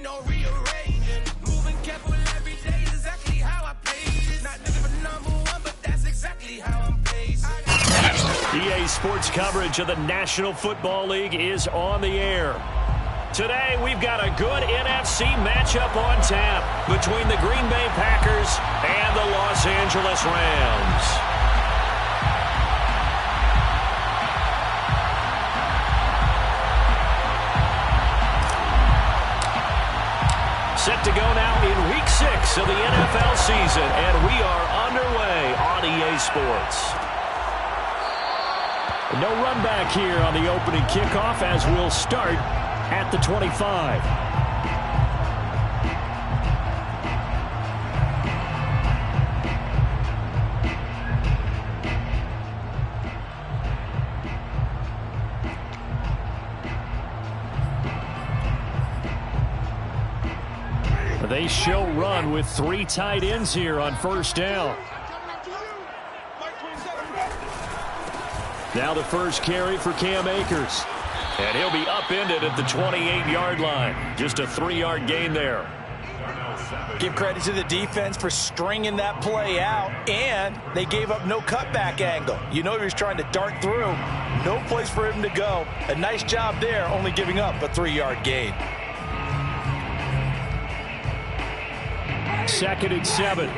ain't no rearranging. Moving careful every day is exactly how I pace. Not looking for number one, but that's exactly how I'm paced. EA Sports coverage of the National Football League is on the air. Today, we've got a good NFC matchup on tap between the Green Bay Packers and the Los Angeles Rams. Set to go now in Week 6 of the NFL season, and we are underway on EA Sports. No run back here on the opening kickoff as we'll start at the 25. They show run with 3 tight ends here on first down. Now the first carry for Cam Akers. And he'll be upended at the 28-yard line. Just a 3-yard gain there. Give credit to the defense for stringing that play out, and they gave up no cutback angle. You know he was trying to dart through. No place for him to go. A nice job there, only giving up a 3-yard gain. 2nd and 7.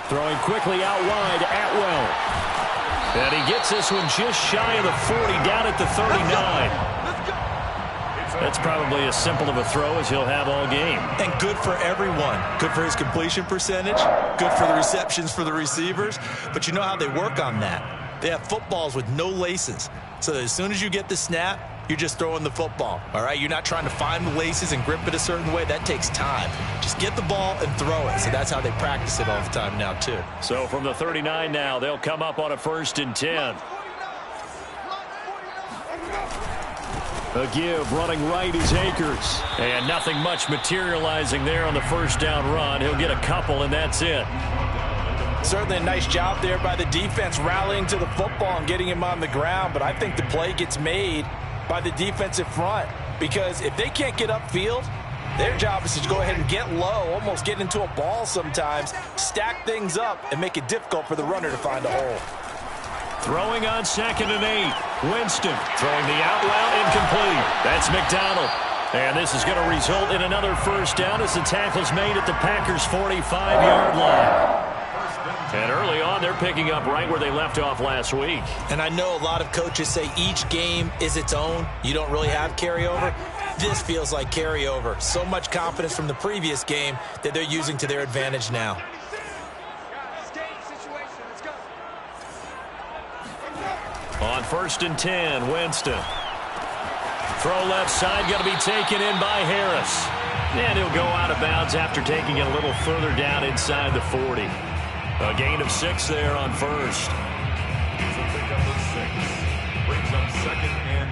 Throwing quickly out wide, Atwell. And he gets this one just shy of the 40, down at the 39. That's probably as simple of a throw as he'll have all game. And good for everyone. Good for his completion percentage. Good for the receptions for the receivers. But you know how they work on that. They have footballs with no laces. So that as soon as you get the snap, you're just throwing the football. All right? You're not trying to find the laces and grip it a certain way. That takes time. Just get the ball and throw it. So that's how they practice it all the time now, too. So from the 39 now, they'll come up on a 1st and 10. A give running right is Akers. And nothing much materializing there on the first down run. He'll get a couple, and that's it. Certainly a nice job there by the defense rallying to the football and getting him on the ground. But I think the play gets made by the defensive front, because if they can't get upfield, their job is to go ahead and get low, almost get into a ball sometimes, stack things up, and make it difficult for the runner to find a hole. Throwing on 2nd and 8. Winston throwing the out route incomplete. That's McDonald. And this is going to result in another first down as the tackle's made at the Packers' 45-yard line. And early on, they're picking up right where they left off last week. And I know a lot of coaches say each game is its own. You don't really have carryover. This feels like carryover. So much confidence from the previous game that they're using to their advantage now. On 1st and 10, Winston. Throw left side, going to be taken in by Harris. And he'll go out of bounds after taking it a little further down inside the 40. A gain of 6 there on first. So pick up the 6. Brings up 2nd and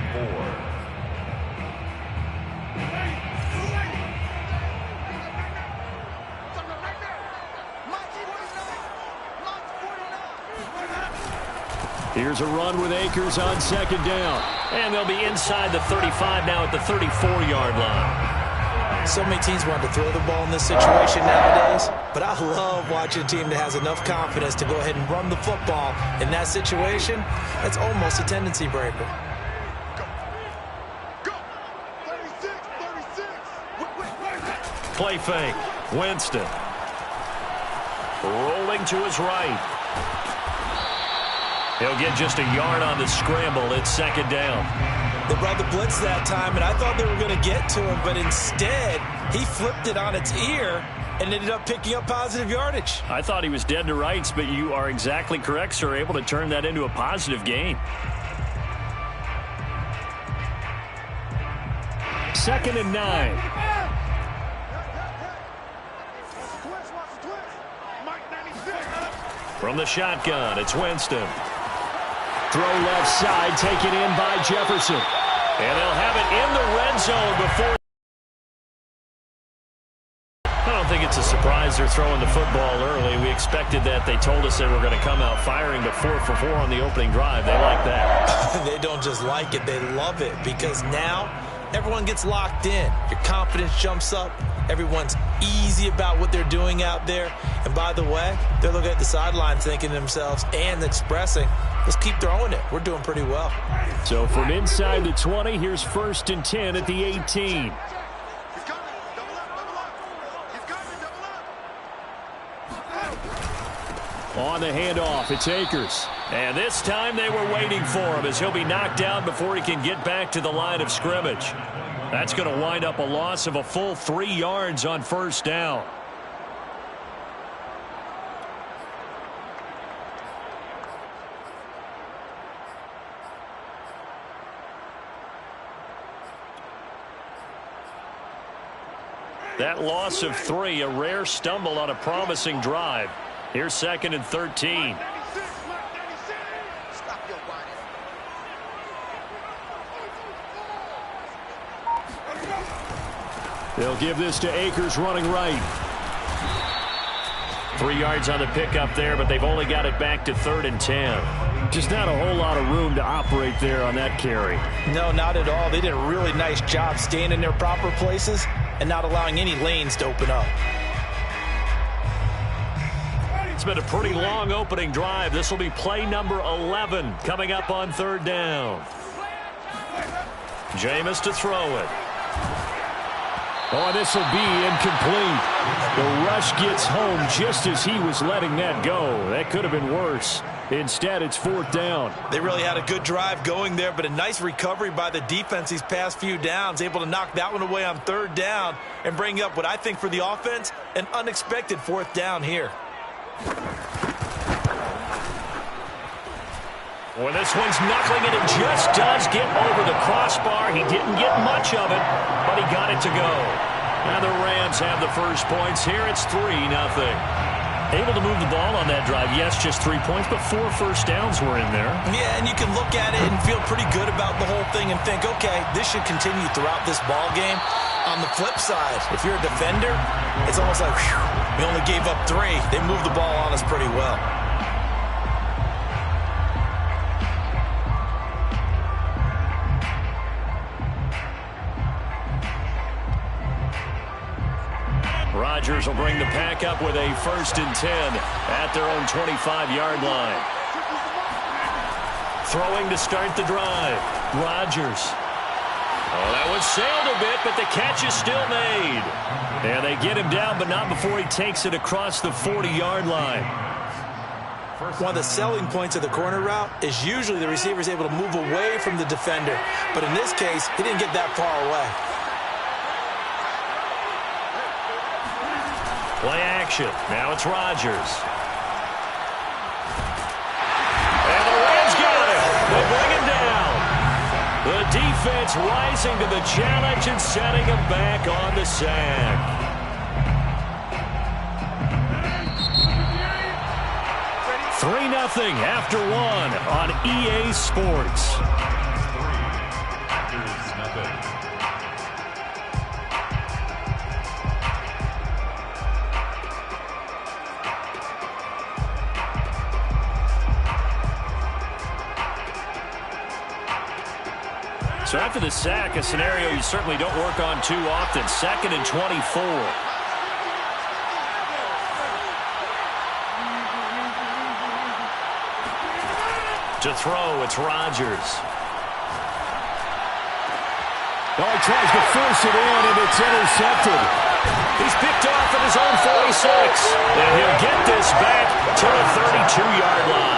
4. Here's a run with Akers on 2nd down. And they'll be inside the 35 now at the 34-yard line. So many teams want to throw the ball in this situation nowadays, but I love watching a team that has enough confidence to go ahead and run the football. In that situation, that's almost a tendency breaker. Go. 36, 36. Play fake. Winston. Rolling to his right. He'll get just a yard on the scramble. It's 2nd down. They brought the blitz that time, and I thought they were going to get to him, but instead, he flipped it on its ear and ended up picking up positive yardage. I thought he was dead to rights, but you are exactly correct, sir. Able to turn that into a positive gain. 2nd and 9. From the shotgun, it's Winston. Throw left side, taken in by Jefferson. And they'll have it in the red zone before. I don't think it's a surprise they're throwing the football early. We expected that. They told us they were going to come out firing, but 4 for 4 on the opening drive. They like that. They don't just like it, they love it, because now everyone gets locked in. Your confidence jumps up. Everyone's easy about what they're doing out there. And by the way, they're looking at the sideline thinking to themselves and expressing, let's keep throwing it. We're doing pretty well. So from inside the 20, here's 1st and 10 at the 18. On the handoff, it's Akers. And this time they were waiting for him as he'll be knocked down before he can get back to the line of scrimmage. That's going to wind up a loss of a full 3 yards on 1st down. That loss of 3, a rare stumble on a promising drive. Here's 2nd and 13. They'll give this to Akers running right. 3 yards on the pickup there, but they've only got it back to 3rd and 10. Just not a whole lot of room to operate there on that carry. No, not at all. They did a really nice job staying in their proper places and not allowing any lanes to open up. It's been a pretty long opening drive. This will be play number 11 coming up on 3rd down. Jameis to throw it. Oh, this will be incomplete. The rush gets home just as he was letting that go. That could have been worse. Instead, it's 4th down. They really had a good drive going there, but a nice recovery by the defense these past few downs, able to knock that one away on 3rd down and bring up what I think for the offense, an unexpected 4th down here. Well, this one's knuckling it. It just does get over the crossbar. He didn't get much of it, but he got it to go. Now the Rams have the first points here. It's 3-0. Able to move the ball on that drive. Yes, just 3 points, but 4 first downs were in there. Yeah, and you can look at it and feel pretty good about the whole thing and think, okay, this should continue throughout this ball game. On the flip side, if you're a defender, it's almost like, whew, we only gave up 3. They moved the ball on us pretty well. Rodgers will bring the pack up with a 1st and 10 at their own 25-yard line. Throwing to start the drive. Rodgers. Oh, that one sailed a bit, but the catch is still made. And they get him down, but not before he takes it across the 40-yard line. One of the selling points of the corner route is usually the receiver is able to move away from the defender. But in this case, he didn't get that far away. Play action. Now it's Rodgers. And the Rams got him. They bring him down. The defense rising to the challenge and setting him back on the sack. Three 3-0 after 1 on EA Sports. So after the sack, a scenario you certainly don't work on too often. 2nd and 24. To throw, it's Rodgers. Oh, he tries to force it in, and it's intercepted. He's picked off at his own 46. And he'll get this back to the 32-yard line.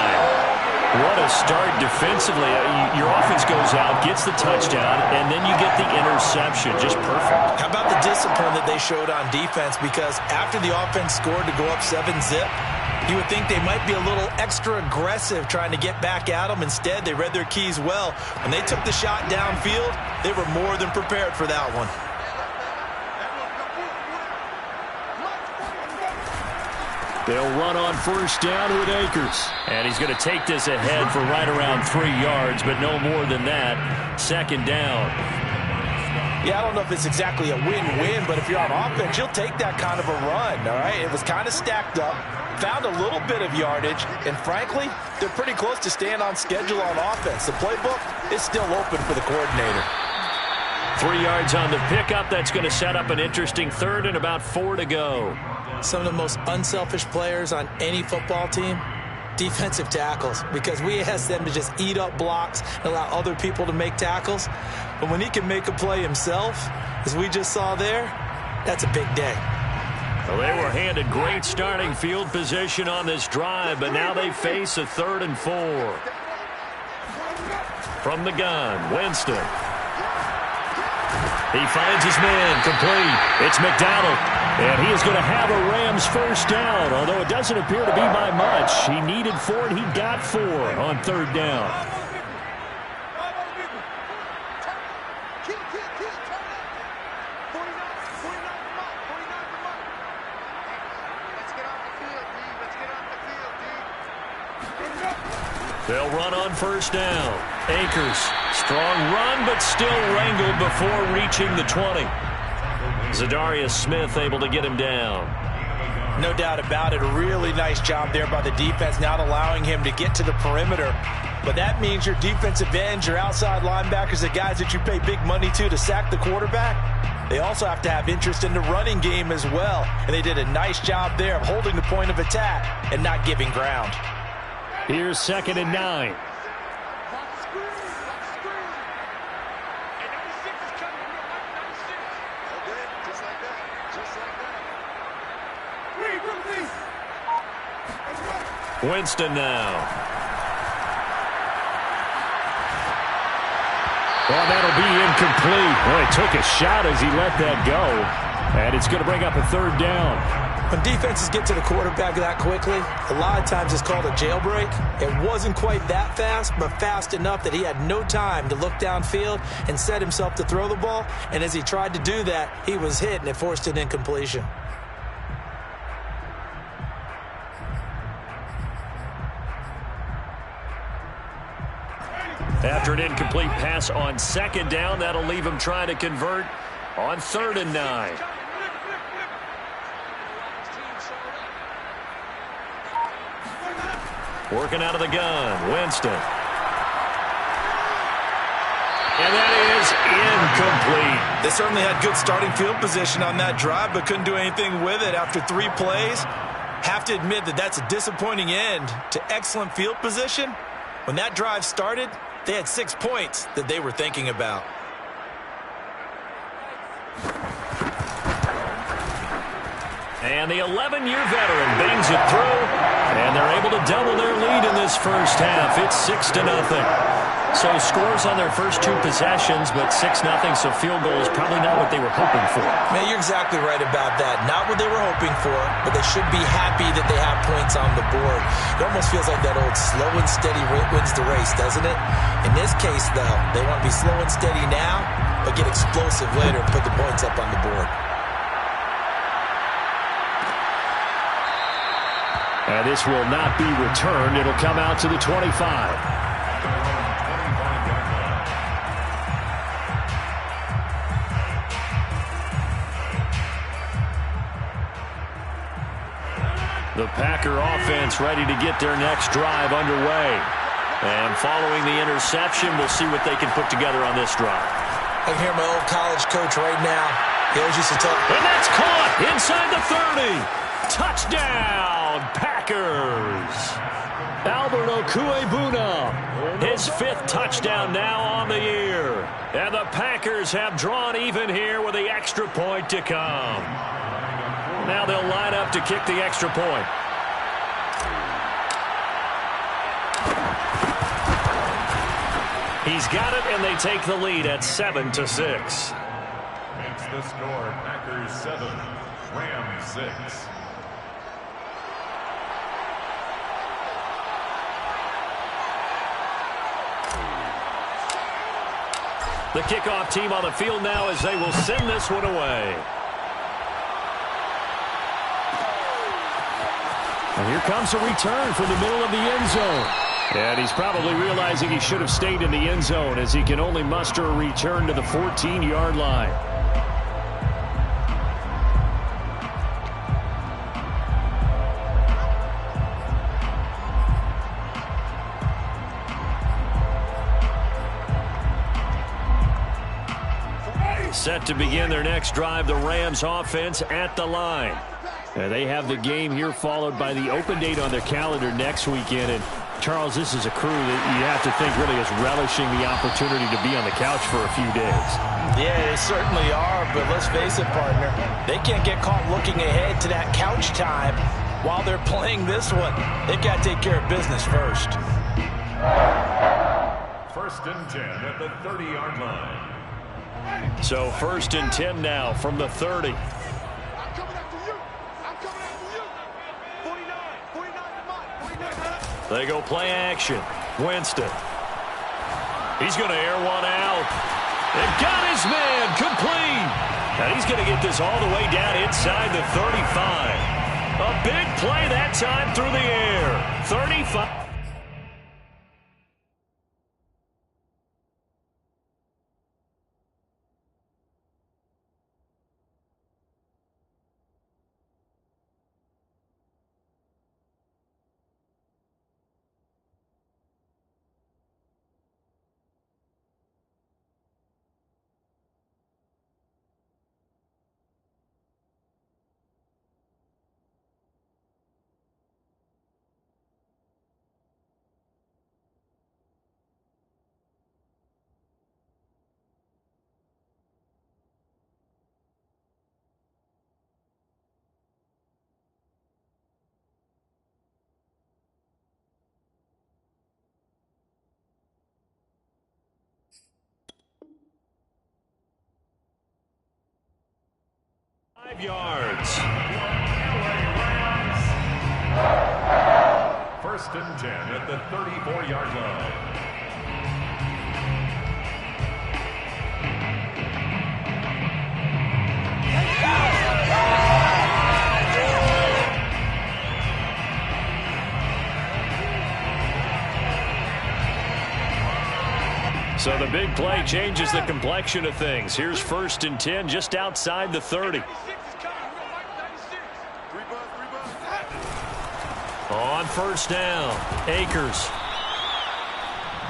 What a start defensively. Your offense goes out, gets the touchdown, and then you get the interception. Just perfect. How about the discipline that they showed on defense? Because after the offense scored to go up 7-zip, you would think they might be a little extra aggressive trying to get back at them. Instead, they read their keys well. When they took the shot downfield, they were more than prepared for that one. They'll run on first down with Akers. And he's going to take this ahead for right around 3 yards, but no more than that. 2nd down. Yeah, I don't know if it's exactly a win-win, but if you're on offense, you'll take that kind of a run, all right? It was kind of stacked up, found a little bit of yardage, and frankly, they're pretty close to staying on schedule on offense. The playbook is still open for the coordinator. 3 yards on the pickup. That's going to set up an interesting third and about 4 to go. Some of the most unselfish players on any football team, defensive tackles, because we ask them to just eat up blocks and allow other people to make tackles. But when he can make a play himself, as we just saw there, that's a big day. Well, they were handed great starting field position on this drive, but now they face a 3rd and 4. From the gun, Winston. He finds his man, complete. It's McDonald, and he is going to have a Rams first down, although it doesn't appear to be by much. He needed 4, and he got 4 on 3rd down. They'll run on first down. Akers, strong run, but still wrangled before reaching the 20. Zadarius Smith able to get him down. No doubt about it. A really nice job there by the defense, not allowing him to get to the perimeter. But that means your defensive ends, your outside linebackers, the guys that you pay big money to sack the quarterback, they also have to have interest in the running game as well. And they did a nice job there of holding the point of attack and not giving ground. Here's 2nd and 9. Winston now. Well, that'll be incomplete. Boy, it took a shot as he let that go. And it's going to bring up a 3rd down. When defenses get to the quarterback that quickly, a lot of times it's called a jailbreak. It wasn't quite that fast, but fast enough that he had no time to look downfield and set himself to throw the ball. And as he tried to do that, he was hit, and it forced an incompletion. After an incomplete pass on 2nd down, that'll leave him trying to convert on 3rd and 9. Working out of the gun, Winston. And that is incomplete. They certainly had good starting field position on that drive, but couldn't do anything with it after 3 plays. Have to admit that that's a disappointing end to excellent field position. When that drive started, they had 6 points that they were thinking about. And the 11-year veteran bangs it through, and they're able to double their lead in this first half. It's 6-0. So scores on their first 2 possessions, but 6-0, so field goal is probably not what they were hoping for. Man, you're exactly right about that. Not what they were hoping for, but they should be happy that they have points on the board. It almost feels like that old slow and steady wins the race, doesn't it? In this case, though, they want to be slow and steady now, but get explosive later and put the points up on the board. And this will not be returned. It'll come out to the 25. The Packer offense ready to get their next drive underway. And following the interception, we'll see what they can put together on this drive. I can hear my old college coach right now. He always used to tell... And that's caught inside the 30. Touchdown, Packers. Albert Okuebuna, his 5th touchdown now on the year. And the Packers have drawn even here with the extra point to come. Now they'll line up to kick the extra point. He's got it, and they take the lead at 7-6. Makes the score Packers 7, Rams 6. The kickoff team on the field now as they will send this one away. And here comes a return from the middle of the end zone. And he's probably realizing he should have stayed in the end zone as he can only muster a return to the 14-yard line. Set to begin their next drive, the Rams offense at the line. And they have the game here followed by the open date on their calendar next weekend. And Charles, this is a crew that you have to think really is relishing the opportunity to be on the couch for a few days. Yeah, they certainly are, but let's face it, partner. They can't get caught looking ahead to that couch time while they're playing this one. They've got to take care of business first. First and 10 at the 30-yard line. So first and 10 now from the 30. They go play action. Winston. He's going to air one out. And got his man complete. And he's going to get this all the way down inside the 35. A big play that time through the air. 35. Yards. First and 10 at the 34-yard line. So the big play changes the complexion of things. Here's first and 10 just outside the 30. On first down, Akers.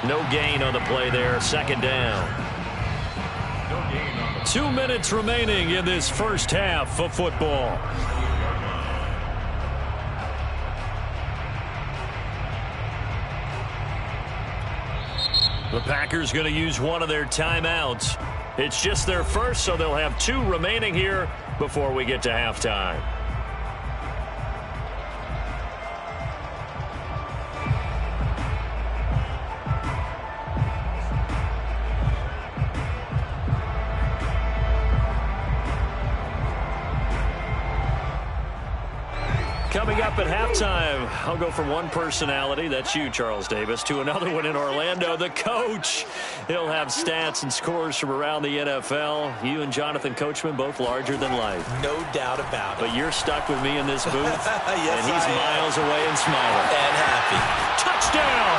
No gain on the play there, second down. 2 minutes remaining in this first half of football. The Packers going to use one of their timeouts. It's just their first, so they'll have 2 remaining here before we get to halftime. Coming up at halftime, I'll go from one personality, that's you, Charles Davis, to another one in Orlando, the coach. He'll have stats and scores from around the NFL. You and Jonathan Coachman, both larger than life. No doubt about it. But you're stuck with me in this booth, Yes, and he's miles away and smiling. And happy. Touchdown!